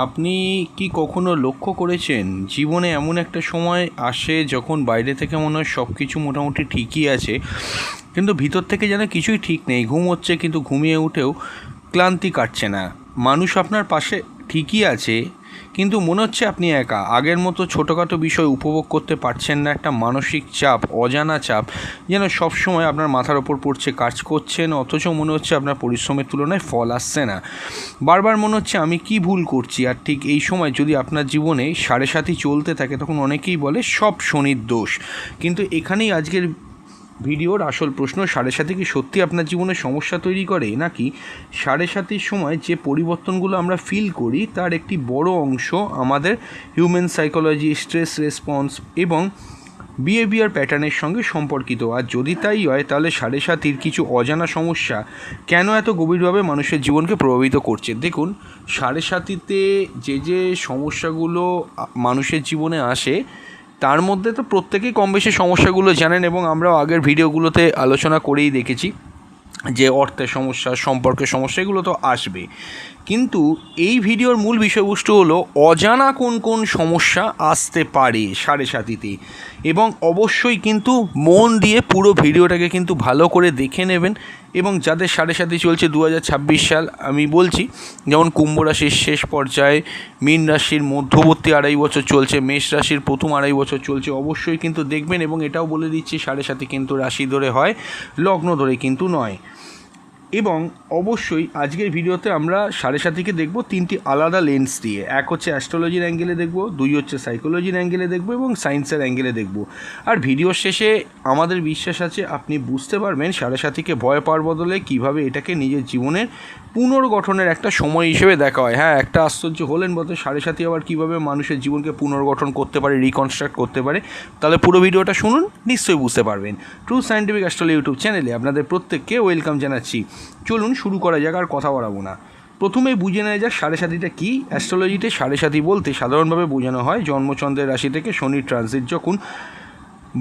আপনি কি কখনো লক্ষ্য করেছেন জীবনে এমন একটা সময় আসে যখন বাইরে থেকে মনে হয় সব কিছু মোটামুটি ঠিকই আছে, কিন্তু ভিতর থেকে যেন কিছুই ঠিক নেই। ঘুম হচ্ছে কিন্তু ঘুমিয়ে উঠেও ক্লান্তি কাটছে না। মানুষ আপনার পাশে ঠিকই আছে, কিন্তু মনে হচ্ছে আপনি একা। আগের মতো ছোটোখাটো বিষয় উপভোগ করতে পারছেন না। একটা মানসিক চাপ, অজানা চাপ যেন সবসময় আপনার মাথার ওপর পড়ছে। কাজ করছেন অথচ মনে হচ্ছে আপনার পরিশ্রমের তুলনায় ফল আসছে না। বারবার মনে হচ্ছে আমি কি ভুল করছি। আর ঠিক এই সময় যদি আপনার জীবনে সাড়ে সাথী চলতে থাকে তখন অনেকেই বলে সব শনির দোষ। কিন্তু এখানেই আজকের ভিডিওর আসল প্রশ্ন, সাড়ে সাথী কি সত্যি আপনার জীবনে সমস্যা তৈরি করে, নাকি সাড়ে সাথীর সময় যে পরিবর্তনগুলো আমরা ফিল করি তার একটি বড় অংশ আমাদের হিউম্যান সাইকোলজি, স্ট্রেস রেসপন্স এবং বিহেভিয়ার প্যাটার্নের সঙ্গে সম্পর্কিত? আর যদি তাই হয়, তাহলে সাড়ে সাতির কিছু অজানা সমস্যা কেন এত গভীরভাবে মানুষের জীবনকে প্রভাবিত করছে? দেখুন, সাড়ে সাতিতে যে সমস্যাগুলো মানুষের জীবনে আসে তার মধ্যে তো প্রত্যেকেই কম বেশি সমস্যাগুলো জানেন, এবং আমরাও আগের ভিডিওগুলোতে আলোচনা করেই দেখেছি যে অর্থের সমস্যা, সম্পর্কের সমস্যা, এগুলো তো আসবে। কিন্তু এই ভিডিওর মূল বিষয়বস্তু হলো অজানা কোন কোন সমস্যা আসতে পারে সাড়ে সাতিতে। এবং অবশ্যই কিন্তু মন দিয়ে পুরো ভিডিওটাকে কিন্তু ভালো করে দেখে নেবেন। এবং যাদের সাড়ে সাতি চলছে 2026 সাল, আমি বলছি, যেমন কুম্ভ রাশির শেষ পর্যায়ে, মীন রাশির মধ্যবর্তী 2.5 বছর চলছে, মেষ রাশির প্রথম 2.5 বছর চলছে, অবশ্যই কিন্তু দেখবেন। এবং এটাও বলে দিচ্ছি, সাড়ে সাতি কিন্তু রাশি ধরে হয়, লগ্ন ধরে কিন্তু নয়। এবং অবশ্যই আজকের ভিডিওতে আমরা সাড়ে সাতিকে দেখব 3টি আলাদা লেন্স দিয়ে। এক হচ্ছে অ্যাস্ট্রোলজির অ্যাঙ্গেলে দেখব, 2 হচ্ছে সাইকোলজির অ্যাঙ্গেলে দেখব, এবং সায়েন্সের অ্যাঙ্গেলে দেখব। আর ভিডিওর শেষে আমাদের বিশ্বাস আছে আপনি বুঝতে পারবেন সাড়ে সাতিকে ভয় পাওয়ার বদলে কীভাবে এটাকে নিজের জীবনের পুনর্গঠনের একটা সময় হিসেবে দেখা হয়। হ্যাঁ, একটা আশ্চর্য হলেন বলতে, সাড়ে সাতি আবার কীভাবে মানুষের জীবনকে পুনর্গঠন করতে পারে, রিকনস্ট্রাক্ট করতে পারে? তাহলে পুরো ভিডিওটা শুনুন, নিশ্চয়ই বুঝতে পারবেন। ট্রু সায়েন্টিফিক অ্যাস্ট্রোলজি ইউটিউব চ্যানেলে আপনাদের প্রত্যেককে ওয়েলকাম জানাচ্ছি। চলুন শুরু করা যাক, আর কথা বাড়াবো না। প্রথমেই বুঝে নেওয়া যাক সাড়ে সাতিটা কী। অ্যাস্ট্রোলজিতে সাড়ে সাতি বলতে সাধারণভাবে বোঝানো হয় জন্মচন্দ্রের রাশি থেকে শনির ট্রানজিট যখন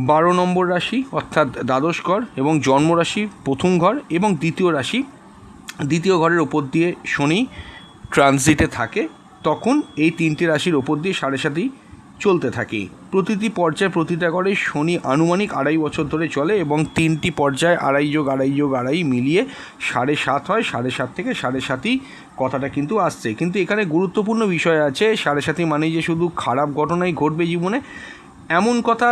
12 নম্বর রাশি অর্থাৎ দ্বাদশ ঘর, এবং জন্মরাশি প্রথম ঘর, এবং দ্বিতীয় রাশি দ্বিতীয় ঘরের ওপর দিয়ে শনি ট্রানজিটে থাকে, তখন এই 3টি রাশির ওপর দিয়ে সাড়ে সাতি চলতে থাকে। প্রতিটি পর্যায়ে প্রতিটা ঘরে শনি আনুমানিক 2.5 বছর ধরে চলে, এবং 3টি পর্যায়ে 2.5 মিলিয়ে 7.5 হয়। 7.5 থেকে 7.5 কথাটা কিন্তু আসছে। কিন্তু এখানে গুরুত্বপূর্ণ বিষয় আছে, সাড়ে সাতি মানেই যে শুধু খারাপ ঘটনাই ঘটবে জীবনে, এমন কথা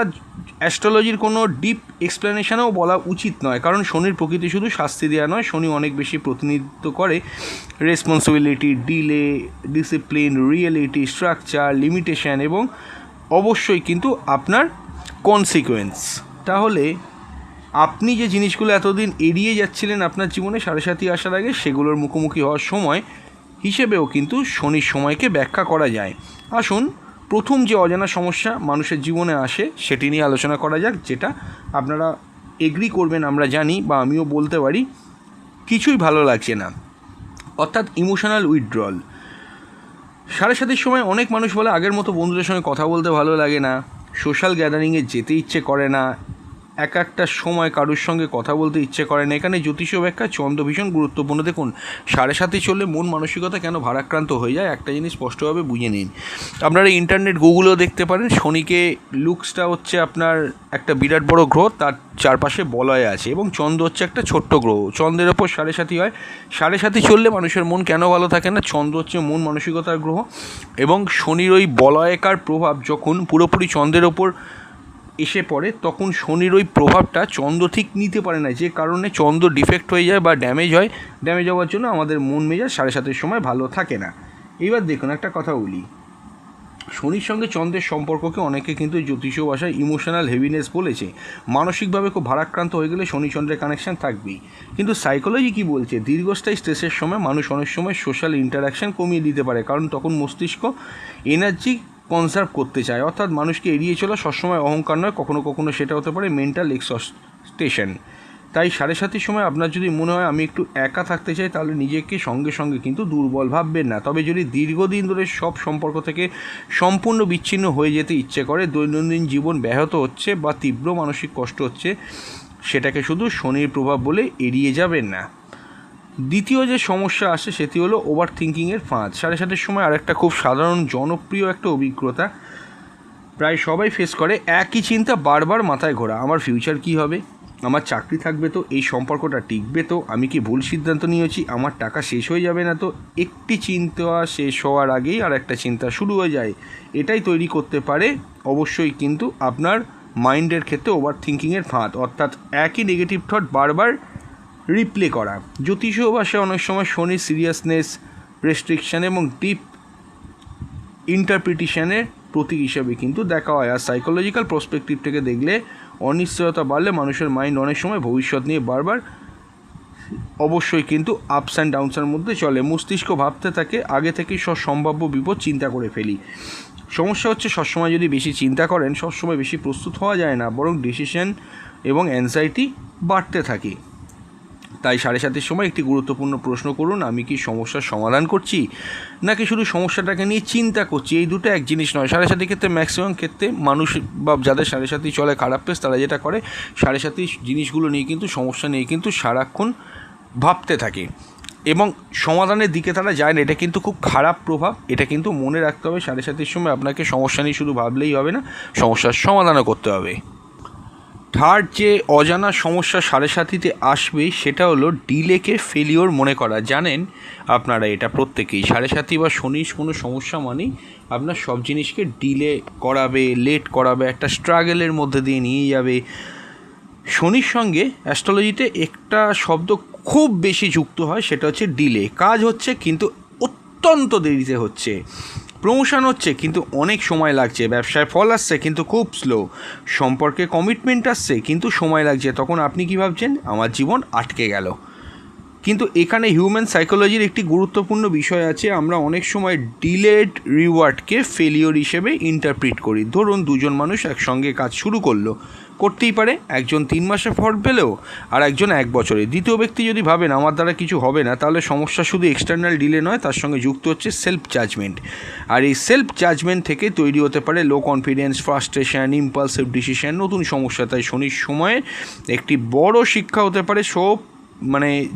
অ্যাস্ট্রোলজির কোনো ডিপ এক্সপ্লেনেশনেও বলা উচিত নয়। কারণ শনির প্রকৃতি শুধু শাস্তি দেওয়া নয়, শনি অনেক বেশি প্রতিনিধিত্ব করে responsibility, delay, discipline, reality, structure, limitation, এবং অবশ্যই কিন্তু আপনার কনসিকুয়েন্স। তাহলে আপনি যে জিনিসগুলো এতদিন এড়িয়ে যাচ্ছিলেন আপনার জীবনে সাড়ে সাতি আসার আগে, সেগুলোর মুখোমুখি হওয়ার সময় হিসেবেও কিন্তু শনির সময়কে ব্যাখ্যা করা যায়। আসুন, প্রথম যে অজানা সমস্যা মানুষের জীবনে আসে সেটি নিয়ে আলোচনা করা যাক, যেটা আপনারা এগ্রি করবেন আমরা জানি, বা আমিও বলতে পারি, কিছুই ভালো লাগছে না, অর্থাৎ ইমোশনাল উইথড্রল। সাড়ে সাতির সময় অনেক মানুষ বলে আগের মতো বন্ধুদের সঙ্গে কথা বলতে ভালো লাগে না, সোশ্যাল গ্যাদারিংয়ে যেতে ইচ্ছে করে না, একটা সময় কারোর সঙ্গে কথা বলতে ইচ্ছে করে না। এখানে জ্যোতিষীয় ব্যাখ্যা চন্দ্র ভীষণ গুরুত্বপূর্ণ। দেখুন, সাড়ে সাতি চললে মন মানসিকতা কেন ভারাক্রান্ত হয়ে যায়, একটা জিনিস স্পষ্টভাবে বুঝে নিন। আপনারা ইন্টারনেট গুগলেও দেখতে পারেন, শনিকে লুকসটা হচ্ছে আপনার একটা বিরাট বড় গ্রহ, তার চারপাশে বলয় আছে, এবং চন্দ্র হচ্ছে একটা ছোট্ট গ্রহ। চন্দ্রের ওপর সাড়ে সাতি হয়। সাড়ে সাতি চললে মানুষের মন কেন ভালো থাকে না? চন্দ্র হচ্ছে মন মানসিকতার গ্রহ, এবং শনির ওই বলয়াকার প্রভাব যখন পুরোপুরি চন্দ্রের ওপর এসে পড়ে, তখন শনির ওই প্রভাবটা চন্দ্র ঠিক নিতে পারে না, যে কারণে চন্দ্র ডিফেক্ট হয়ে যায় বা ড্যামেজ হয়। ড্যামেজ হওয়ার জন্য আমাদের মন মেজাজ সাড়ে সাতের সময় ভালো থাকে না। এবার দেখুন, একটা কথা বলি, শনির সঙ্গে চন্দ্রের সম্পর্ককে অনেকে কিন্তু জ্যোতিষীয় ভাষায় ইমোশনাল হেভিনেস বলেছে। মানসিকভাবে খুব ভারাক্রান্ত হয়ে গেলে শনি চন্দ্রের কানেকশান থাকবেই। কিন্তু সাইকোলজি কী বলছে? দীর্ঘস্থায়ী স্ট্রেসের সময় মানুষ অনেক সময় সোশ্যাল ইন্টারাকশান কমিয়ে দিতে পারে, কারণ তখন মস্তিষ্ক এনার্জি কনজার্ভ করতে চায়। অর্থাৎ মানুষকে এড়িয়ে চলা সবসময় অহংকার নয়, কখনো কখনো সেটা হতে পারে মেন্টাল এক্সস্টেশন। তাই সাড়ে সাতির সময় আপনার যদি মনে হয় আমি একটু একা থাকতে চাই, তাহলে নিজেকে সঙ্গে সঙ্গে কিন্তু দুর্বল ভাববেন না। তবে যদি দীর্ঘদিন ধরে সব সম্পর্ক থেকে সম্পূর্ণ বিচ্ছিন্ন হয়ে যেতে ইচ্ছে করে, দৈনন্দিন জীবন ব্যাহত হচ্ছে বা তীব্র মানসিক কষ্ট হচ্ছে, সেটাকে শুধু শনির প্রভাব বলে এড়িয়ে যাবেন না। দ্বিতীয় যে সমস্যা আসে সেটি হলো ওভার থিঙ্কিংয়ের ফাঁদ। 7:30-এর সময় আরেকটা খুব সাধারণ জনপ্রিয় একটা অভিজ্ঞতা প্রায় সবাই ফেস করে, একই চিন্তা বারবার মাথায় ঘোরা। আমার ফিউচার কী হবে, আমার চাকরি থাকবে তো, এই সম্পর্কটা টিকবে তো, আমি কি ভুল সিদ্ধান্ত নিয়েছি, আমার টাকা শেষ হয়ে যাবে না তো। একটি চিন্তা শেষ হওয়ার আগেই আর একটা চিন্তা শুরু হয়ে যায়। এটাই তৈরি করতে পারে অবশ্যই কিন্তু আপনার মাইন্ডের ক্ষেত্রে ওভার থিঙ্কিংয়ের ফাঁদ, অর্থাৎ একই নেগেটিভ থট বারবার রিপ্লে করা। জ্যোতিষীয় ভাষায় অনেক সময় শনির সিরিয়াসনেস, রেস্ট্রিকশান এবং ডিপ ইন্টারপ্রিটেশনের প্রতীক হিসাবে কিন্তু দেখা হয়। আর সাইকোলজিক্যাল পার্সপেক্টিভ থেকে দেখলে অনিশ্চয়তা বাড়লে মানুষের মাইন্ড অনেক সময় ভবিষ্যৎ নিয়ে বারবার অবশ্যই কিন্তু আপস অ্যান্ড ডাউনসের মধ্যে চলে। মস্তিষ্ক ভাবতে থাকে আগে থেকেই সব সম্ভাব্য বিপদ চিন্তা করে ফেলি। সমস্যা হচ্ছে সবসময় যদি বেশি চিন্তা করেন, সবসময় বেশি প্রস্তুত হওয়া যায় না, বরং ডিসিশন এবং অ্যাংজাইটি বাড়তে থাকে। তাই 7:30-এর সময় একটি গুরুত্বপূর্ণ প্রশ্ন করুন, আমি কি সমস্যার সমাধান করছি নাকি শুধু সমস্যাটাকে নিয়ে চিন্তা করছি। এই দুটো এক জিনিস নয়। 7:30 ক্ষেত্রে ম্যাক্সিমাম ক্ষেত্রে মানুষ বা যাদের 7:30 চলে খারাপ পেস, তারা যেটা করে 7:30 জিনিসগুলো নিয়ে কিন্তু সমস্যা নিয়ে কিন্তু সারাক্ষণ ভাবতে থাকে এবং সমাধানের দিকে তারা যায় না। এটা কিন্তু খুব খারাপ প্রভাব। এটা কিন্তু মনে রাখতে হবে, 7:30-এর সময় আপনাকে সমস্যা নিয়ে শুধু ভাবলেই হবে না, সমস্যার সমাধানও করতে হবে। থার্ড যে অজানা সমস্যা 7:30-তে আসবে সেটা হলো ডিলেকে ফেলিওর মনে করা। জানেন আপনারা এটা প্রত্যেকেই, 7:30 বা শনির কোনো সমস্যা মানেই আপনার সব জিনিসকে ডিলে করাবে, লেট করাবে, একটা স্ট্রাগলের মধ্যে দিয়ে নিয়ে যাবে। শনির সঙ্গে অ্যাস্ট্রোলজিতে একটা শব্দ খুব বেশি যুক্ত হয়, সেটা হচ্ছে ডিলে। কাজ হচ্ছে কিন্তু অত্যন্ত দেরিতে হচ্ছে, প্রমোশন হচ্ছে কিন্তু অনেক সময় লাগছে, ব্যবসায় ফল আসছে কিন্তু খুব স্লো, সম্পর্কে কমিটমেন্ট আসছে কিন্তু সময় লাগছে। তখন আপনি কী ভাবছেন, আমার জীবন আটকে গেল। কিন্তু এখানে হিউম্যান সাইকোলজির একটি গুরুত্বপূর্ণ বিষয় আছে। আমরা অনেক সময় ডিলেড রিওয়ার্ডকে ফেলিওর হিসেবে ইন্টারপ্রিট করি। ধরুন দুজন মানুষ একসঙ্গে কাজ শুরু করতেই পারে, একজন 3 মাসে ফল পেলেও আর একজন 1 বছরে। দ্বিতীয় ব্যক্তি যদি ভাবেন আমার দ্বারা কিছু হবে না, তাহলে সমস্যা শুধু এক্সটার্নাল ডিলে নয়, তার সঙ্গে যুক্ত হচ্ছে সেলফ জাজমেন্ট। আর এই সেলফ জাজমেন্ট থেকে তৈরি হতে পারে লো কনফিডেন্স, ফ্রাস্ট্রেশন, ইম্পালসিভ ডিসিশন, নতুন সমস্যা। তাই শনির সময়ে একটি বড় শিক্ষা হতে পারে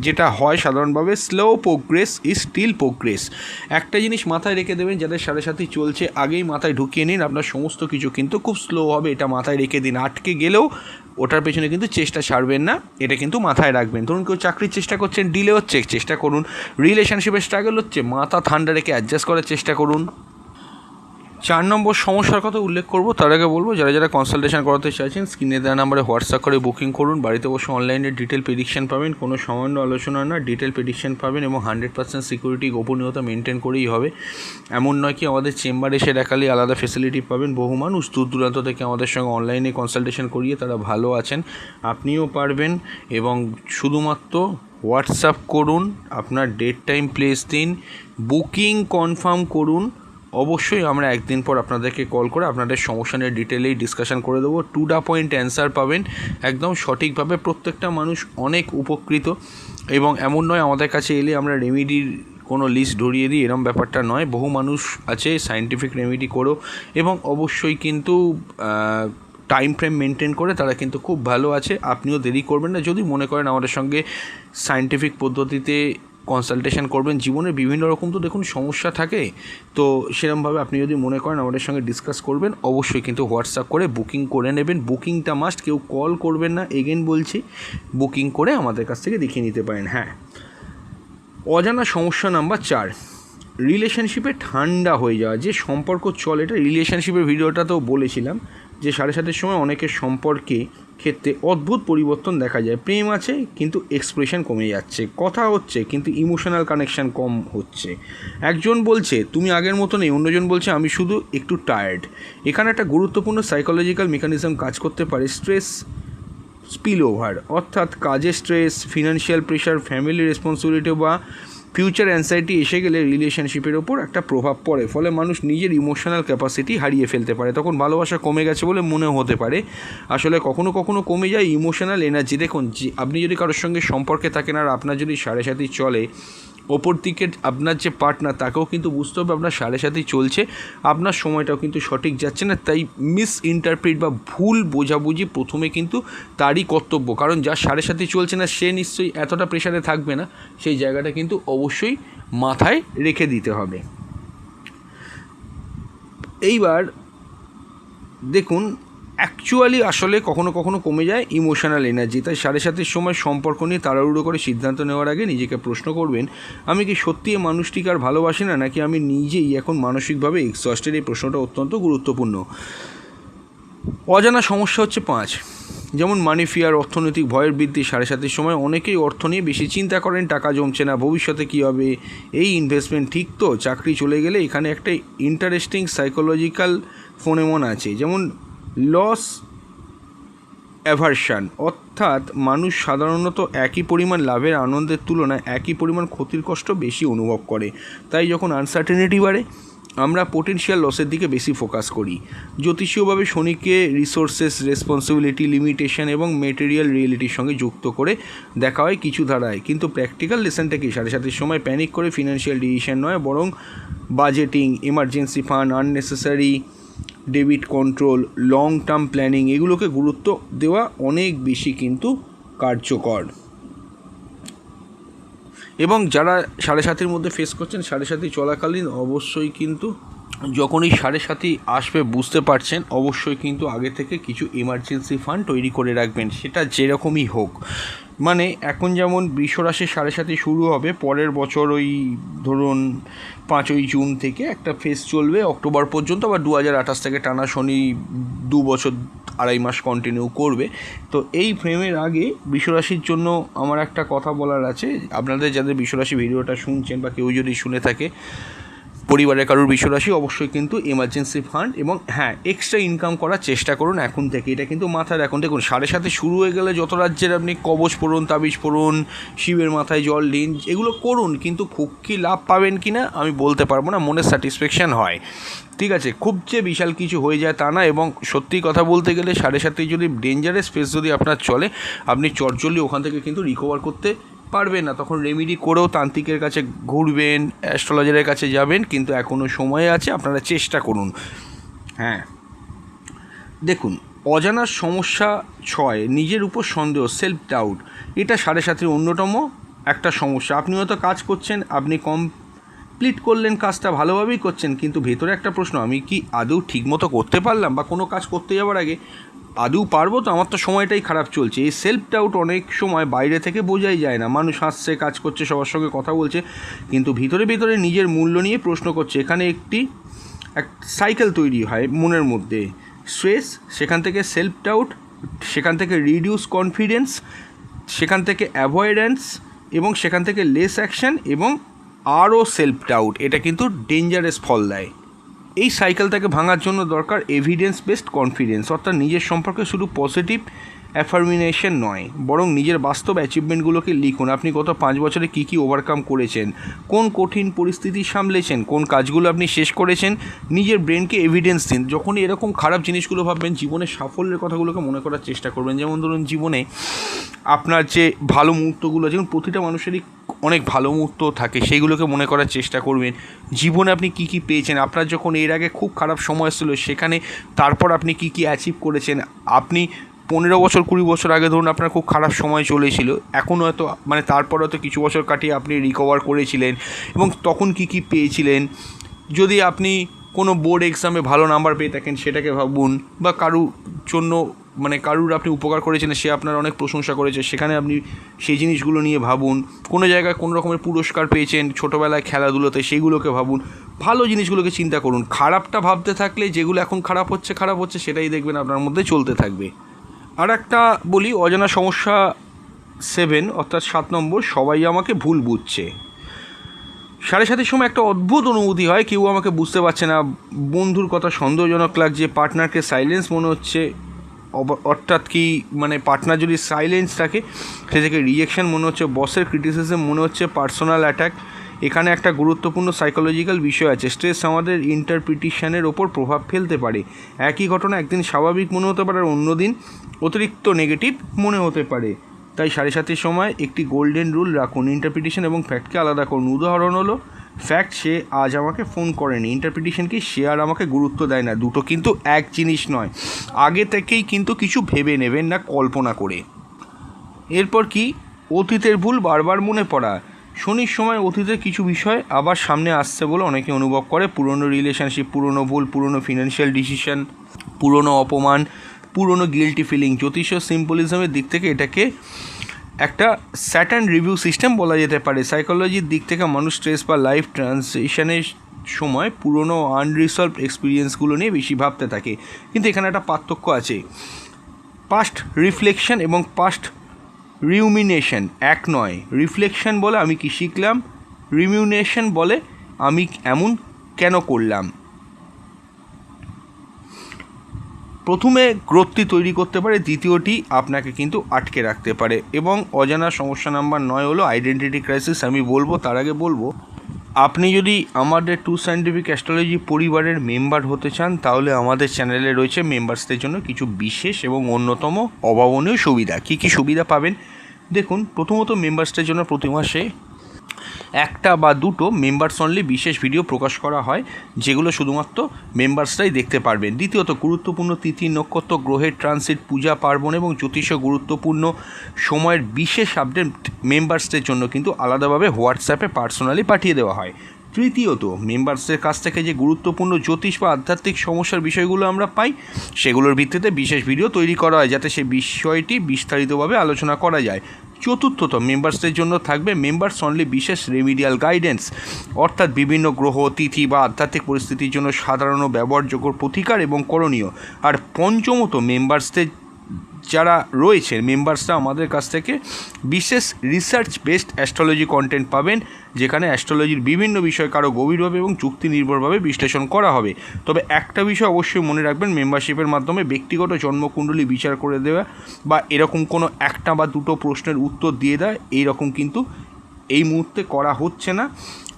যেটা হয় সাধারণভাবে, slow progress is still progress. একটা জিনিস মাথায় রেখে দেবেন, যাদের 7:30 চলছে আগেই মাথায় ঢুকিয়ে নিন, আপনার সমস্ত কিছু কিন্তু খুব স্লো হবে। এটা মাথায় রেখে দিন। আটকে গেলেও ওটার পেছনে কিন্তু চেষ্টা ছাড়বেন না, এটা কিন্তু মাথায় রাখবেন। ধরুন কেউ চাকরির চেষ্টা করছেন, ডিলে হচ্ছে, চেষ্টা করুন। রিলেশনশিপে স্ট্রাগল হচ্ছে, মাথা ঠান্ডা রেখে অ্যাডজাস্ট করার চেষ্টা করুন। 4 নম্বর সমস্যার কথা উল্লেখ করব, তার আগে বলবো যারা কনসালটেশন করাতে চাইছেন স্ক্রিনে দেওয়া নাম্বারে হোয়াটসঅ্যাপ করে বুকিং করুন। বাড়িতে বসে অনলাইনে ডিটেল প্রেডিকশন পাবেন, কোনো সামান্য আলোচনা না, ডিটেল প্রেডিকশন পাবেন এবং 100% সিকিউরিটি, গোপনীয়তা মেনটেন করেই হবে। এমন নয় কি আমাদের চেম্বারে এসে দেখালে আলাদা ফেসিলিটি পাবেন। বহু মানুষ দূর দূরান্ত থেকে আমাদের সঙ্গে অনলাইনে কনসালটেশন করিয়ে তারা ভালো আছেন, আপনিও পারবেন। এবং শুধুমাত্র হোয়াটসঅ্যাপ করুন, আপনার ডেট টাইম প্লেস দিন, বুকিং কনফার্ম করুন। অবশ্যই আমরা একদিন পর আপনাদেরকে কল করে আপনাদের সমস্যা নিয়ে ডিটেলেই ডিসকাশন করে দেবো। টু দ্য পয়েন্ট অ্যান্সার পাবেন একদম সঠিকভাবে। প্রত্যেকটা মানুষ অনেক উপকৃত এবং এমন নয় আমাদের কাছে এলে আমরা রেমিডির কোনো লিস্ট ধরিয়ে দিই, এরম ব্যাপারটা নয়। বহু মানুষ আছে সায়েন্টিফিক রেমিডি করেও এবং অবশ্যই কিন্তু টাইম ফ্রেম মেনটেন করে তারা কিন্তু খুব ভালো আছে। আপনিও দেরি করবেন না, যদি মনে করেন আমাদের সঙ্গে সায়েন্টিফিক পদ্ধতিতে কনসালটেশন করবেন। জীবনের বিভিন্ন রকম তো দেখুন সমস্যা থাকে, তো সেরকমভাবে আপনি যদি মনে করেন আমাদের সঙ্গে ডিসকাস করবেন, অবশ্যই কিন্তু হোয়াটসঅ্যাপ করে বুকিং করে নেবেন। বুকিংটা মাস্ট, কেউ কল করবেন না, এগেন বলছি, বুকিং করে আমাদের কাছ থেকে দেখিয়ে নিতে পারেন। হ্যাঁ, অজানা সমস্যা নাম্বার 4, রিলেশনশিপে ঠান্ডা হয়ে যাওয়া। যে সম্পর্ক চলে, এটা রিলেশনশিপের ভিডিওটাতেও বলেছিলাম যে 7:30 সময় অনেকের সম্পর্কে ক্ষেত্রে অদ্ভুত পরিবর্তন দেখা যায়। প্রেম আছে কিন্তু এক্সপ্রেশন কমে যাচ্ছে, কথা হচ্ছে কিন্তু ইমোশনাল কানেকশান কম হচ্ছে। একজন বলছে তুমি আগের মতো নেই, অন্যজন বলছে আমি শুধু একটু টায়ার্ড। এখানে একটা গুরুত্বপূর্ণ সাইকোলজিক্যাল মেকানিজম কাজ করতে পারে, স্ট্রেস স্পিল ওভার, অর্থাৎ কাজের stress, financial pressure, family responsibility বা ফিউচার অ্যাংজাইটি এসে গেলে রিলেশনশিপের ওপর একটা প্রভাব পড়ে। ফলে মানুষ নিজের ইমোশনাল ক্যাপাসিটি হারিয়ে ফেলতে পারে। তখন ভালোবাসা কমে গেছে বলে মনেও হতে পারে, আসলে কখনো কখনো কমে যায় ইমোশনাল এনার্জি। দেখুন, আপনি যদি কারোর সঙ্গে সম্পর্কে থাকেন আর আপনার যদি 7:30 চলে, ওপর দিকে আপনার যে পার্টনার তাকেও কিন্তু বুঝতে হবে আপনার সাড়ে সাথেই চলছে, আপনার সময়টাও কিন্তু সঠিক যাচ্ছে না। তাই মিস ইন্টারপ্রিট বা ভুল বোঝাবুঝি প্রথমে কিন্তু তারই কর্তব্য, কারণ যার সাড়ে সাথেই চলছে না সে নিশ্চয়ই এতটা প্রেশারে থাকবে না, সেই জায়গাটা কিন্তু অবশ্যই মাথায় রেখে দিতে হবে। এইবার দেখুন, অ্যাকচুয়ালি আসলে কখনো কখনো কমে যায় ইমোশনাল এনার্জি। তাই সাড়ে সাতের সময় সম্পর্ক নিয়ে তাড়াহুড়ো করে সিদ্ধান্ত নেওয়ার আগে নিজেকে প্রশ্ন করবেন, আমি কি সত্যি এই মানুষটিকে আর ভালোবাসি না, নাকি আমি নিজেই এখন মানসিকভাবে এক্সস্টেড? এই প্রশ্নটা অত্যন্ত গুরুত্বপূর্ণ। অজানা সমস্যা হচ্ছে 5, যেমন মানি ফিয়ার, অর্থনৈতিক ভয়ের বৃদ্ধি। সাড়ে সাতের সময় অনেকেই অর্থ নিয়ে বেশি চিন্তা করেন, টাকা জমছে না, ভবিষ্যতে কী হবে, এই ইনভেস্টমেন্ট ঠিক তো, চাকরি চলে গেলে। এখানে একটা ইন্টারেস্টিং সাইকোলজিক্যাল ফোনেমন আছে, যেমন লস অ্যাভারশন, অর্থাৎ মানুষ সাধারণত একই পরিমাণ লাভের আনন্দের তুলনায় একই পরিমাণ ক্ষতির কষ্ট বেশি অনুভব করে। তাই যখন আনসার্টেনিটি বাড়ে আমরা পোটেনশিয়াল লসের দিকে বেশি ফোকাস করি। জ্যোতিষীয়ভাবে শনিকে রিসোর্সেস, রেসপন্সিবিলিটি, লিমিটেশন এবং মেটেরিয়াল রিয়েলিটির সঙ্গে যুক্ত করে দেখা হয় কিছু ধারায়। কিন্তু প্র্যাকটিক্যাল লেসনটা কি? সাড়ে সাতের সময় প্যানিক করে ফিনান্সিয়াল ডিসিশন নয়, বরং budgeting, emergency fund, unnecessary debit control, long term planning, এগুলোকে গুরুত্ব দেওয়া অনেক বেশি কিন্তু কার্যকর। এবং যারা সাড়ে সাতের মধ্যে ফেস করছেন, সাড়ে সাতি চলাকালীন অবশ্যই কিন্তু যখনই সাড়ে সাতি আসবে বুঝতে পারছেন, অবশ্যই কিন্তু আগে থেকে কিছু এমার্জেন্সি ফান্ড তৈরি করে রাখবেন, সেটা যেরকমই হোক। মানে এখন যেমন বৃষরাশির সাড়ে সাতি শুরু হবে পরের বছর, ওই ধরুন 5ই জুন থেকে একটা ফেজ চলবে অক্টোবর পর্যন্ত, আবার 2028 থেকে টানা শনি 2 বছর 2.5 মাস কন্টিনিউ করবে। তো এই ফ্রেমের আগে বৃষরাশির জন্য আমার একটা কথা বলার আছে, আপনাদের যাদের বৃষরাশি ভিডিওটা শুনছেন বা কেউ যদি শুনে থাকে পরিবারের কারোর বৃষরাশি, অবশ্যই কিন্তু এমার্জেন্সি ফান্ড এবং হ্যাঁ এক্সট্রা ইনকাম করার চেষ্টা করুন এখন থেকে। এটা কিন্তু মাথায় রাখুন। দেখুন, সাড়ে সাথে শুরু হয়ে গেলে যত রাজ্যের আপনি কবচ পড়ুন, তাবিজ পড়ুন, শিবের মাথায় জল দিন, এগুলো করুন, কিন্তু খুব কি লাভ পাবেন কি না আমি বলতে পারবো না, মনের স্যাটিসফ্যাকশান হয়, ঠিক আছে, খুব যে বিশাল কিছু হয়ে যায় তা না। এবং সত্যি কথা বলতে গেলে সাড়ে সাথে যদি ডেঞ্জারাস ফেস যদি আপনার চলে, আপনি চটজলদি ওখান থেকে কিন্তু রিকভার করতে পারবেন না। তখন রেমেডি করেও তান্ত্রিকের কাছে ঘুরবেন, অ্যাস্ট্রোলজারের কাছে যাবেন, কিন্তু এখনও সময় আছে, আপনারা চেষ্টা করুন। হ্যাঁ, দেখুন, অজানার সমস্যা 6, নিজের উপর সন্দেহ, সেলফ ডাউট। এটা সাড়ে সাতের অন্যতম একটা সমস্যা। আপনি হয়তো কাজ করছেন, আপনি কমপ্লিট করলেন কাজটা, ভালোভাবেই করছেন, কিন্তু ভেতরে একটা প্রশ্ন, আমি কি আদৌ ঠিকমতো করতে পারলাম, বা কোনো কাজ করতে যাওয়ার আগে আদৌ পারবো তো, আমার তো সময়টাই খারাপ চলছে। এই সেলফ ডাউট অনেক সময় বাইরে থেকে বোঝাই যায় না। মানুষ হাসছে, কাজ করছে, সবার সঙ্গে কথা বলছে, কিন্তু ভিতরে ভিতরে নিজের মূল্য নিয়ে প্রশ্ন করছে। এখানে এক সাইকেল তৈরি হয় মনের মধ্যে, স্ট্রেস, সেখান থেকে সেলফ ডাউট, সেখান থেকে রিডিউস কনফিডেন্স, সেখান থেকে অ্যাভয়েডেন্স, এবং সেখান থেকে লেস অ্যাকশন, এবং আরও সেলফ ডাউট। এটা কিন্তু ডেঞ্জারাস ফল দেয়। এই সাইকেলটাকে ভাঙার জন্য দরকার এভিডেন্স বেসড কনফিডেন্স, অর্থাৎ নিজের সম্পর্কে শুধু পজিটিভ অ্যাফার্মিনেশন নয়, বরং নিজের বাস্তব অ্যাচিভমেন্টগুলোকে লিখুন। আপনি গত 5 বছরে কী কী ওভারকাম করেছেন, কোন কঠিন পরিস্থিতি সামলেছেন, কোন কাজগুলো আপনি শেষ করেছেন। নিজের ব্রেনকে এভিডেন্স দিন। যখনই এরকম খারাপ জিনিসগুলো ভাববেন, জীবনের সাফল্যের কথাগুলোকে মনে করার চেষ্টা করবেন। যেমন ধরুন, জীবনে আপনার যে ভালো মুহূর্তগুলো, যেমন প্রতিটা মানুষেরই অনেক ভালো মুহূর্ত থাকে, সেইগুলোকে মনে করার চেষ্টা করবেন। জীবনে আপনি কী কী পেয়েছেন, আপনার যখন এর আগে খুব খারাপ সময় ছিল সেখানে তারপর আপনি কী কী অ্যাচিভ করেছেন। আপনি 15 বছর 20 বছর আগে ধরুন আপনার খুব খারাপ সময় চলেছিল, এখন হয়তো তারপর হয়তো কিছু বছর কাটিয়ে আপনি রিকভার করেছিলেন, এবং তখন কী কী পেয়েছিলেন। যদি আপনি কোনো বোর্ড এক্সামে ভালো নাম্বার পেয়ে থাকেন সেটাকে ভাবুন, বা কারুর জন্য কারুর আপনি উপকার করেছেন, সে আপনার অনেক প্রশংসা করেছে, সেখানে আপনি সেই জিনিসগুলো নিয়ে ভাবুন। কোনো জায়গায় কোনো রকমের পুরস্কার পেয়েছেন ছোটোবেলায় খেলাধুলোতে, সেইগুলোকে ভাবুন। ভালো জিনিসগুলোকে চিন্তা করুন। খারাপটা ভাবতে থাকলে যেগুলো এখন খারাপ হচ্ছে সেটাই দেখবেন আপনার মধ্যে চলতে থাকবে। আর একটা বলি, অজানা সমস্যা 7 অর্থাৎ 7 নম্বর, সবাই আমাকে ভুল বুঝছে। সাড়ে সাতের সময় একটা অদ্ভুত অনুভূতি হয়, কেউ আমাকে বুঝতে পারছে না, বন্ধুর কথা সন্দেহজনক লাগছে, পার্টনারকে সাইলেন্স মনে হচ্ছে, অর্থাৎ কি পার্টনার যদি সাইলেন্স থাকে সে থেকে রিজেকশন মনে হচ্ছে, বসের ক্রিটিসিজম মনে হচ্ছে পার্সোনাল অ্যাটাক। এখানে একটা গুরুত্বপূর্ণ সাইকোলজিক্যাল বিষয় আছে, স্ট্রেস আমাদের ইন্টারপ্রিটেশনের ওপর প্রভাব ফেলতে পারে। একই ঘটনা একদিন স্বাভাবিক মনে হতে পারে, আর অন্যদিন অতিরিক্ত নেগেটিভ মনে হতে পারে। তাই 7:30 সময় একটি গোল্ডেন রুল রাখুন, ইন্টারপ্রিটেশন এবং ফ্যাক্টকে আলাদা করুন। উদাহরণ হলো ফ্যাক্ট, সে আজ আমাকে ফোন করেনি। ইন্টারপ্রিটেশন কি, সে আর আমাকে গুরুত্ব দেয় না। দুটো কিন্তু এক জিনিস নয়। আগে থেকেই কিন্তু কিছু ভেবে নেবেন না কল্পনা করে। এরপর কি, অতীতের ভুল বারবার মনে পড়া। শনির সময় অতীতের কিছু বিষয় আবার সামনে আসছে বলে অনেকে অনুভব করে। পুরনো রিলেশনশিপ, পুরনো ভুল, পুরনো ফিনান্সিয়াল ডিসিশন, পুরনো অপমান, পুরনো গিল্টি ফিলিং। জ্যোতিষ সিম্বলিজমের দিক থেকে এটাকে একটা স্যাটার্ন রিভিউ সিস্টেম বলা যেতে পারে। সাইকোলজির দিক থেকে মানুষ স্ট্রেস বা লাইফ ট্রানজিশনের সময় পুরনো আনরিসলভড এক্সপিরিয়েন্সগুলো নিয়ে বেশি ভাবতে থাকে। কিন্তু এখানে একটা পার্থক্য আছে। পাস্ট রিফ্লেকশন এবং পাস্ট রিউমিনেশন এক নয়। রিফ্লেকশন বলে আমি কি শিখলাম, রিমিউনেশন বলে আমি এমন কেন করলাম। প্রথমে গ্রোথটি তৈরি করতে পারে, দ্বিতীয়টি আপনাকে কিন্তু আটকে রাখতে পারে। এবং অজানা সমস্যা নাম্বার 9 হলো আইডেন্টিটি ক্রাইসিস। আমি বলবো, তার আগে বলবো, আপনি যদি আমাদের ট্রু সায়েন্টিফিক অ্যাস্ট্রোলজি পরিবারের মেম্বার হতে চান, তাহলে আমাদের চ্যানেলে রয়েছে মেম্বার্সদের জন্য কিছু বিশেষ এবং অন্যতম অভাবনীয় সুবিধা। কী কী সুবিধা পাবেন দেখুন। প্রথমত, মেম্বার্সদের জন্য প্রতি মাসে একটা বা দুটো মেম্বার্স অনলি বিশেষ ভিডিও প্রকাশ করা হয়, যেগুলো শুধুমাত্র মেম্বার্সরাই দেখতে পারবেন। দ্বিতীয়ত, গুরুত্বপূর্ণ তিথি, নক্ষত্র, গ্রহের ট্রানজিট, পূজা পার্বণ এবং জ্যোতিষ গুরুত্বপূর্ণ সময়ের বিশেষ আপডেট মেম্বার্সদের জন্য কিন্তু আলাদাভাবে হোয়াটসঅ্যাপে পার্সোনালি পাঠিয়ে দেওয়া হয়। তৃতীয়ত, মেম্বার্সদের কাছ থেকে যে গুরুত্বপূর্ণ জ্যোতিষ বা আধ্যাত্মিক সমস্যার বিষয়গুলো আমরা পাই, সেগুলোর ভিত্তিতে বিশেষ ভিডিও তৈরি করা হয়, যাতে সেই বিষয়টি বিস্তারিতভাবে আলোচনা করা যায়। চতুর্থত, মেম্বার্সদের জন্য থাকবে মেম্বার্স অনলি বিশেষ রেমিডিয়াল গাইডেন্স, অর্থাৎ বিভিন্ন গ্রহ, তিথি বা আধ্যাত্মিক পরিস্থিতির জন্য সাধারণ ব্যবহারযোগ্য প্রতিকার এবং করণীয়। আর পঞ্চমত, মেম্বার্সদের যারা রয়েছে, মেম্বার্সরা আমাদের কাছ থেকে বিশেষ রিসার্চ বেসড অ্যাস্ট্রোলজি কন্টেন্ট পাবেন, যেখানে অ্যাস্ট্রোলজির বিভিন্ন বিষয় কারো গভীরভাবে এবং চুক্তি নির্ভরভাবে বিশ্লেষণ করা হবে। তবে একটা বিষয় অবশ্যই মনে রাখবেন, মেম্বারশিপের মাধ্যমে ব্যক্তিগত জন্মকুণ্ডলী বিচার করে দেওয়া বা এরকম কোনো একটা বা দুটো প্রশ্নের উত্তর দিয়ে দেয়, এইরকম কিন্তু এই মুহূর্তে করা হচ্ছে না।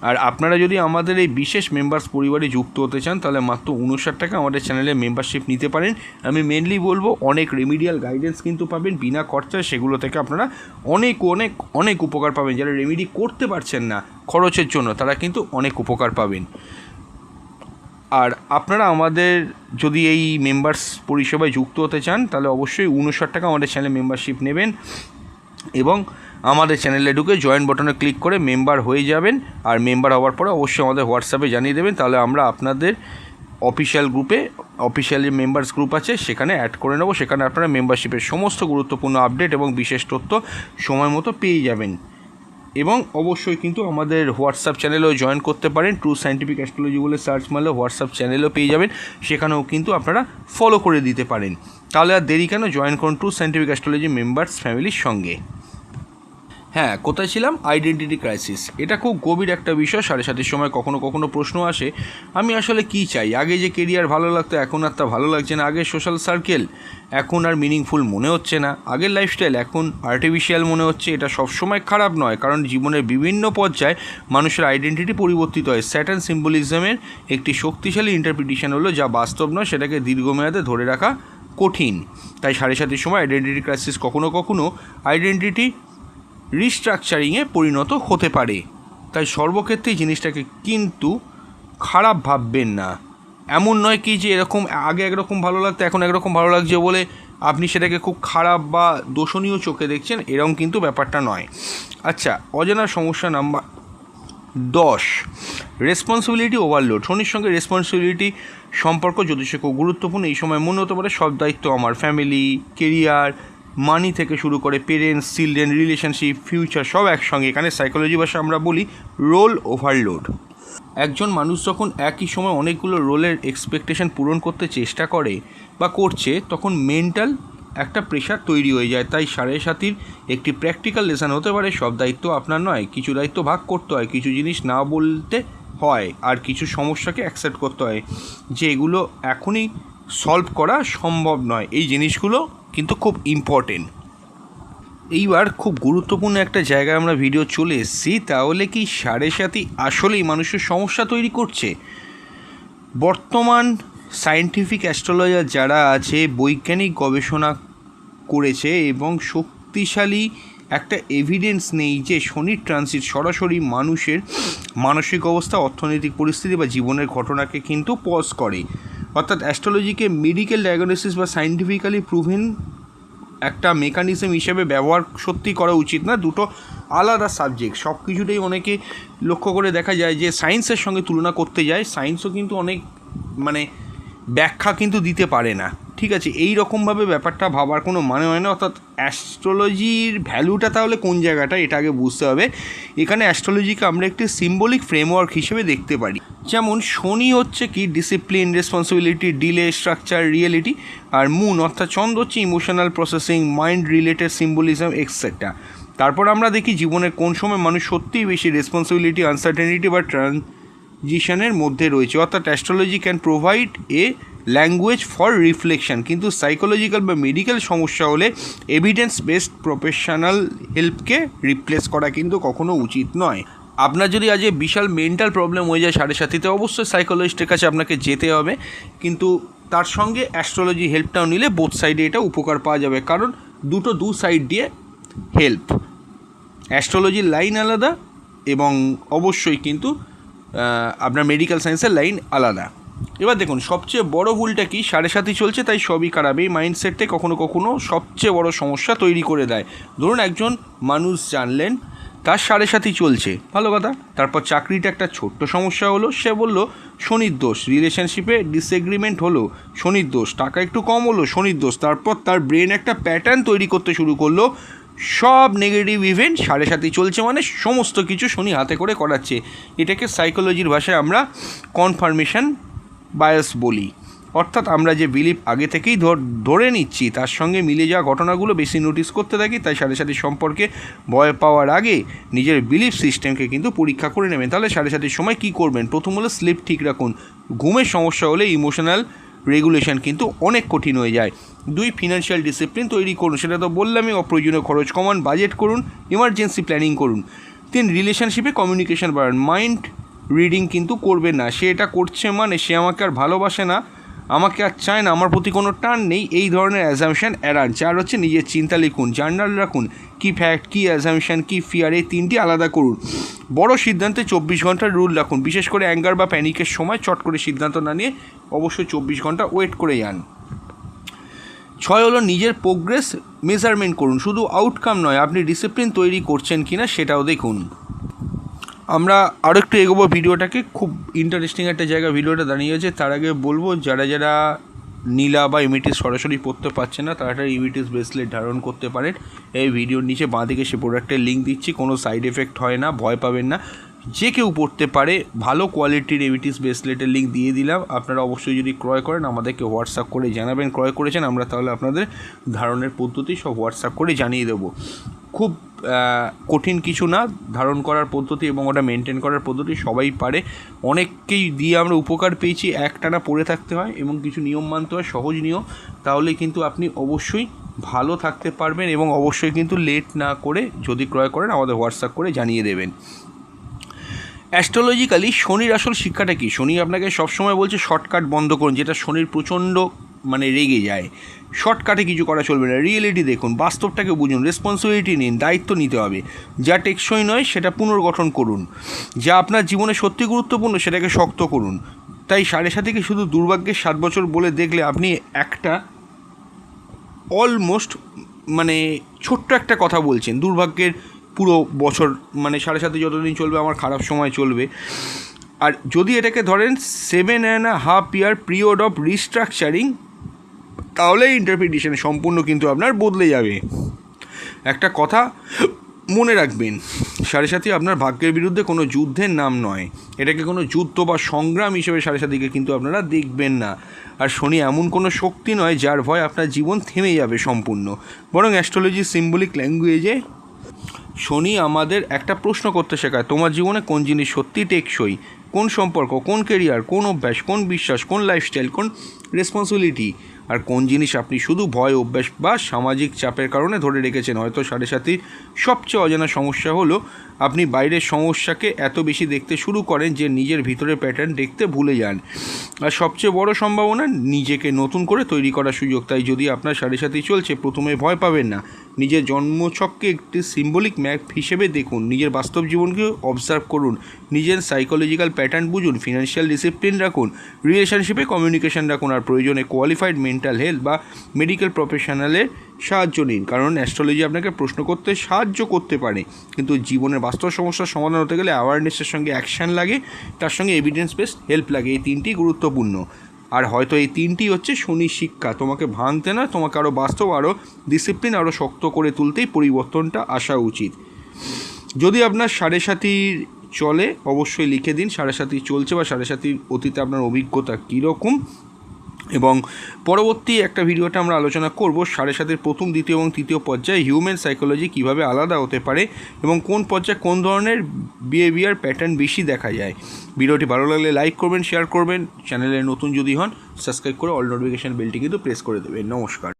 আর আপনারা যদি আমাদের এই বিশেষ মেম্বার্স পরিবারে যুক্ত হতে চান, তাহলে মাত্র 59 টাকা আমাদের চ্যানেলে মেম্বারশিপ নিতে পারেন। আমি মেনলি বলবো, অনেক রেমিডিয়াল গাইডেন্স কিন্তু পাবেন বিনা খরচায়। সেগুলো থেকে আপনারা অনেক অনেক অনেক উপকার পাবেন। যারা রেমিডি করতে পারছেন না খরচের জন্য, তারা কিন্তু অনেক উপকার পাবেন। আর আপনারা আমাদের যদি এই মেম্বার্স পরিষেবায় যুক্ত হতে চান, তাহলে অবশ্যই 59 টাকা আমাদের চ্যানেলে মেম্বারশিপ নেবেন এবং আমাদের চ্যানেলে ঢুকে জয়েন বাটনে ক্লিক করে মেম্বার হয়ে যাবেন। আর মেম্বার হওয়ার পরে অবশ্যই আমাদের হোয়াটসঅ্যাপে জানিয়ে দেবেন, তাহলে আমরা আপনাদের অফিসিয়াল গ্রুপে, অফিসিয়াল যে মেম্বার্স গ্রুপ আছে সেখানে অ্যাড করে নেব। সেখানে আপনারা মেম্বারশিপের সমস্ত গুরুত্বপূর্ণ আপডেট এবং বিশেষ তথ্য সময় মতো পেয়ে যাবেন। এবং অবশ্যই কিন্তু আমাদের হোয়াটসঅ্যাপ চ্যানেলেও জয়েন করতে পারেন। ট্রু সায়েন্টিফিক অ্যাস্ট্রোলজি বলে সার্চ মারলে হোয়াটসঅ্যাপ চ্যানেলও পেয়ে যাবেন, সেখানেও কিন্তু আপনারা ফলো করে দিতে পারেন। তাহলে আর দেরি কেন, জয়েন করুন ট্রু সায়েন্টিফিক অ্যাস্ট্রোলজি মেম্বার্স ফ্যামিলির সঙ্গে। হ্যাঁ, কোথায় ছিলাম? Identity crisis. এটা খুব গভীর একটা বিষয়। 7:30 সময় কখনো কখনো প্রশ্ন আসে, আমি আসলে কী চাই? আগে যে কেরিয়ার ভালো লাগতো, এখন আর তা ভালো লাগছে না। আগের সোশ্যাল সার্কেল এখন আর মিনিংফুল মনে হচ্ছে না। আগের লাইফস্টাইল এখন আর্টিফিশিয়াল মনে হচ্ছে। এটা সবসময় খারাপ নয়, কারণ জীবনের বিভিন্ন পর্যায়ে মানুষের আইডেন্টিটি পরিবর্তিত হয়। স্যাটার্ন সিম্বলিজমের একটি শক্তিশালী ইন্টারপ্রিটেশন হলো, যা বাস্তব নয়, সেটাকে দীর্ঘমেয়াদে ধরে রাখা কঠিন। তাই 7:30 সময় আইডেন্টিটি ক্রাইসিস কখনো কখনো আইডেন্টিটি রিস্ট্রাকচারিংয়ে পরিণত হতে পারে। তাই সর্বক্ষেত্রেই জিনিসটাকে কিন্তু খারাপ ভাববেন না। এমন নয় কি যে এরকম আগে একরকম ভালো লাগতো, এখন একরকম ভালো লাগছে বলে আপনি সেটাকে খুব খারাপ বা দোষণীয় চোখে দেখছেন, এরকম কিন্তু ব্যাপারটা নয়। আচ্ছা, অজানা সমস্যা নাম্বার 10, রেসপন্সিবিলিটি ওভারলোড। শনির সঙ্গে রেসপন্সিবিলিটি সম্পর্ক জ্যোতিষে খুব গুরুত্বপূর্ণ। এই সময় মনে হতে পারে সব দায়িত্ব আমার, ফ্যামিলি, কেরিয়ার, মানি থেকে শুরু করে পেরেন্টস, চিলড্রেন, রিলেশনশিপ, ফিউচার সব একসঙ্গে। এখানে সাইকোলজি ভাষা আমরা বলি রোল ওভারলোড। একজন মানুষ যখন একই সময় অনেকগুলো রোলের এক্সপেকটেশন পূরণ করতে চেষ্টা করে বা করছে, তখন মেন্টাল একটা প্রেশার তৈরি হয়ে যায়। তাই 7:30 একটি প্র্যাকটিক্যাল লেসন হতে পারে, সব দায়িত্ব আপনার নয়, কিছু দায়িত্ব ভাগ করতে হয়, কিছু জিনিস না বলতে হয়, আর কিছু সমস্যাকে অ্যাকসেপ্ট করতে হয় যে এগুলো এখনই সলভ করা সম্ভব নয়। এই জিনিসগুলো কিন্তু খুব ইম্পর্টেন্ট। এইবার খুব গুরুত্বপূর্ণ একটা জায়গায় আমরা ভিডিও চলে এসেছি। তাহলে কি 7:30 আসলেই মানুষের সমস্যা তৈরি করছে? বর্তমান সায়েন্টিফিক অ্যাস্ট্রোলজার যারা আছে, বৈজ্ঞানিক গবেষণা করেছে এবং শক্তিশালী একটা এভিডেন্স নেই যে শনির ট্রানজিট সরাসরি মানুষের মানসিক অবস্থা, অর্থনৈতিক পরিস্থিতি বা জীবনের ঘটনাকে কিন্তু পজ করে। অর্থাৎ অ্যাস্ট্রোলজিকে মেডিকেল ডায়াগনোসিস বা সায়েন্টিফিক্যালি প্রুভেন একটা মেকানিজম হিসেবে ব্যবহার সত্যি করা উচিত না। দুটো আলাদা সাবজেক্ট। সব কিছুটাই অনেকে লক্ষ্য করে দেখা যায় যে সায়েন্সের সঙ্গে তুলনা করতে যায়, সায়েন্সও কিন্তু অনেক ব্যাখ্যা কিন্তু দিতে পারে না। ঠিক আছে, এই রকমভাবে ব্যাপারটা ভাবার কোনো মানে হয় না। অর্থাৎ অ্যাস্ট্রোলজির ভ্যালুটা তাহলে কোন জায়গাটা, এটা আগে বুঝতে হবে। এখানে অ্যাস্ট্রোলজিকে আমরা একটি সিম্বলিক ফ্রেমওয়ার্ক হিসেবে দেখতে পারি। যেমন শনি হচ্ছে কি discipline, responsibility, delay, structure, reality. আর মুন অর্থাৎ চন্দ্র হচ্ছে emotional processing, mind related symbolism etcetera. তারপর আমরা দেখি জীবনের কোন সময় মানুষ সত্যিই বেশি রেসপন্সিবিলিটি, আনসার্টেনিটি বা ট্রানজিশনের মধ্যে রয়েছে। অর্থাৎ astrology can provide a language for reflection, কিন্তু সাইকোলজিক্যাল বা মেডিকেল সমস্যা হলে এভিডেন্স বেসড প্রফেশনাল হেল্পকে রিপ্লেস করা কিন্তু কখনো উচিত নয়। আপনার যদি আজ বিশাল মেন্টাল প্রবলেম হয়ে যায় 7:30-তে, অবশ্যই সাইকোলজিস্টের কাছে আপনাকে যেতে হবে, কিন্তু তার সঙ্গে অ্যাস্ট্রোলজি হেল্পটাও নিলে বোথ সাইডে এটা উপকার পাওয়া যাবে, কারণ দু সাইড দিয়ে হেল্প। অ্যাস্ট্রোলজির লাইন আলাদা এবং অবশ্যই কিন্তু আপনার মেডিকেল সায়েন্সের লাইন আলাদা। এবার দেখুন সবচেয়ে বড় ভুলটা কি, 7:30 চলছে তাই সবই খারাপ, এই মাইন্ডসেটটাই কখনো কখনো সবচেয়ে বড় সমস্যা তৈরি করে দেয়। ধরুন একজন মানুষ জানলেন তার 7:30 চলছে, ভালো কথা, তারপর চাকরিটা একটা ছোট্ট সমস্যা হলো, সে বলল শনির দোষ, রিলেশনশিপে ডিসএগ্রিমেন্ট হলো শনির দোষ, টাকা একটু কম হলো শনির দোষ, তারপর তার ব্রেন একটা প্যাটার্ন তৈরি করতে শুরু করলো, সব নেগেটিভ ইভেন্ট 7:30 চলছে মানে সমস্ত কিছু শনি হাতে করে করাচ্ছে। এটাকে সাইকোলজির ভাষায় আমরা কনফার্মেশন বায়াস বলি। অর্থাৎ আমরা যে বিলিভ আগে থেকেই ধরে নিচ্ছি তার সঙ্গে মিলে যাওয়া ঘটনাগুলো বেশি নোটিস করতে থাকি, তাই 7:30 সম্পর্কে ভয় পাওয়ার আগে নিজের বিলিভ সিস্টেমকে কিন্তু পরীক্ষা করে নেবেন। তাহলে 7:30 সময় কী করবেন? প্রথম হলো স্লিপ ঠিক রাখুন। ঘুমের সমস্যা হলে ইমোশনাল রেগুলেশন কিন্তু অনেক কঠিন হয়ে যায়। 2, ফিনান্সিয়াল ডিসিপ্লিন তৈরি করুন, সেটা তো বললামই, অপ্রয়োজনীয় খরচ কমান, বাজেট করুন, ইমার্জেন্সি প্ল্যানিং করুন। 3, রিলেশনশিপে কমিউনিকেশন বাড়ান, মাইন্ড রিডিং কিন্তু করবেন না, সে এটা করছে মানে সে আমাকে আর ভালোবাসে না, আমাকে আর চায় না, আমার প্রতি কোনো টান নেই, এই ধরনের অ্যাজামশান এড়ান। 4 হচ্ছে নিজের চিন্তা লিখুন, জার্নাল রাখুন, কী ফ্যাক্ট, কী অ্যাজামশান, কী ফিয়ার, এই 3টি আলাদা করুন। বড় সিদ্ধান্তে 24 ঘন্টার রুল রাখুন, বিশেষ করে অ্যাঙ্গার বা প্যানিকের সময় চট করে সিদ্ধান্ত না নিয়ে অবশ্যই 24 ঘন্টা ওয়েট করে যান। 6 হলো নিজের প্রোগ্রেস মেজারমেন্ট করুন, শুধু আউটকাম নয়, আপনি ডিসিপ্লিন তৈরি করছেন কিনা সেটাও দেখুন। আমরা আরও একটু এগোবো ভিডিওটাকে, খুব ইন্টারেস্টিং একটা জায়গা ভিডিওটা দাঁড়িয়েছে। তার আগে বলবো যারা নীলা বা ইমিটিস সরাসরি পড়তে পারছে না তারা ইমিটিস ব্রেসলেট ধারণ করতে পারেন। এই ভিডিওর নিচে বাঁদিকে সে প্রোডাক্টের লিঙ্ক দিচ্ছি, কোনো সাইড এফেক্ট হয় না, ভয় পাবেন না, যে কেউ পড়তে পারে, ভালো কোয়ালিটির ইমিটিস ব্রেসলেটের লিঙ্ক দিয়ে দিলাম। আপনারা অবশ্যই যদি ক্রয় করেন আমাদেরকে হোয়াটসঅ্যাপ করে জানাবেন ক্রয় করেছেন, আমরা তাহলে আপনাদের ধারণের পদ্ধতি সব হোয়াটসঅ্যাপ করে জানিয়ে দেবো। খুব কঠিন কিছু না ধারণ করার পদ্ধতি এবং ওটা মেনটেন করার পদ্ধতি, সবাই পারে, অনেককেই দিয়ে আমরা উপকার পেয়েছি। একটানা পড়ে থাকতে হয় এবং কিছু নিয়ম মানতে হয়, সহজ নিয়ম, তাহলে কিন্তু আপনি অবশ্যই ভালো থাকতে পারবেন এবং অবশ্যই কিন্তু লেট না করে যদি ক্রয় করেন আমাদের হোয়াটসঅ্যাপ করে জানিয়ে দেবেন। অ্যাস্ট্রোলজিক্যালি শনির আসল শিক্ষাটা কী? শনি আপনাকে সবসময় বলছে শর্টকাট বন্ধ করুন, যেটা শনির প্রচণ্ড রেগে যায়, শর্টকাটে কিছু করা চলবে না, রিয়েলিটি দেখুন, বাস্তবটাকে বুঝুন, রেসপন্সিবিলিটি নিন, দায়িত্ব নিতে হবে, যা টেকসই নয় সেটা পুনর্গঠন করুন, যা আপনার জীবনে সত্যি গুরুত্বপূর্ণ সেটাকে শক্ত করুন। তাই 7:30 শুধু দুর্ভাগ্যের 7 বছর বলে দেখলে আপনি একটা অলমোস্ট ছোট্ট একটা কথা বলছেন, দুর্ভাগ্যের পুরো বছর 7:30 যতদিন চলবে আমার খারাপ সময় চলবে। আর যদি এটাকে ধরেন 7.5 year পিরিয়ড অফ রিস্ট্রাকচারিং, তাহলে ইন্টারপ্রিটেশন সম্পূর্ণ কিন্তু আপনার বদলে যাবে। একটা কথা মনে রাখবেন, 7:30 আপনার ভাগ্যের বিরুদ্ধে কোনো যুদ্ধের নাম নয়, এটাকে কোনো যুদ্ধ বা সংগ্রাম হিসেবে 7:30 কিন্তু আপনারা দেখবেন না। আর শনি এমন কোনো শক্তি নয় যার ভয় আপনার জীবন থেমে যাবে সম্পূর্ণ, বরং অ্যাস্ট্রোলজির সিম্বলিক ল্যাঙ্গুয়েজে শনি আমাদের একটা প্রশ্ন করতে শেখায়, তোমার জীবনে কোন জিনিস সত্যি টেকসই, কোন সম্পর্ক, কোন কেরিয়ার, কোন অভ্যাস, কোন বিশ্বাস, কোন লাইফস্টাইল, কোন রেসপন্সিবিলিটি, আর কোন জিনিস আপনি শুধু ভয়, অভ্যাস বা সামাজিক চাপের কারণে ধরে রেখেছেন। হয়তো 7:30 সবচেয়ে অজানা সমস্যা হলো আপনি বাইরের সমস্যাকে এত বেশি দেখতে শুরু করেন যে নিজের ভিতরের প্যাটার্ন দেখতে ভুলে যান। আর সবচেয়ে বড় সম্ভাবনা নিজেকে নতুন করে তৈরি করার সুযোগ। তাই যদি আপনার 7:30 চলছে প্রথমে ভয় পাবেন না, নিজের জন্মছককে একটি সিম্বলিক ম্যাপ হিসেবে দেখুন, নিজের বাস্তব জীবনকে অবজার্ভ করুন, নিজের সাইকোলজিক্যাল প্যাটার্ন বুঝুন, ফিনান্সিয়াল ডিসিপ্লিন রাখুন, রিলেশনশিপে কমিউনিকেশন রাখুন, আর প্রয়োজনে কোয়ালিফাইড মেন্টাল হেলথ বা মেডিকেল প্রফেশনালের সাহায্য নিন। কারণ অ্যাস্ট্রোলজি আপনাকে প্রশ্ন করতে সাহায্য করতে পারে, কিন্তু জীবনের বাস্তব সমস্যার সমাধান হতে গেলে অ্যাওয়ারনেসের সঙ্গে অ্যাকশান লাগে, তার সঙ্গে এভিডেন্স বেসড হেল্প লাগে। এই তিনটি গুরুত্বপূর্ণ। আর হয়তো এই তিনটি হচ্ছে শনির শিক্ষা, তোমাকে ভাঙতে নয়, তোমাকে আরও বাস্তব, আরও ডিসিপ্লিন, আরও শক্ত করে তুলতেই পরিবর্তনটা আসা উচিত। যদি আপনার সাড়ে সাতির চলে অবশ্যই লিখে দিন সাড়ে সাতি চলছে বা সাড়ে সাতির অতীতে আপনার অভিজ্ঞতা কীরকম। এবং পরবর্তী একটা ভিডিওটা আমরা আলোচনা করব সাড়ে সাতের প্রথম, দ্বিতীয় এবং তৃতীয় পর্যায়ে হিউম্যান সাইকোলজি কীভাবে আলাদা হতে পারে এবং কোন পর্যায়ে কোন ধরনের বিহেভিয়ার প্যাটার্ন বেশি দেখা যায়। ভিডিওটি ভালো লাগলে লাইক করবেন, শেয়ার করবেন, চ্যানেলে নতুন যদি হন সাবস্ক্রাইব করে অল নোটিফিকেশান বেলটি কিন্তু প্রেস করে দেবেন। নমস্কার।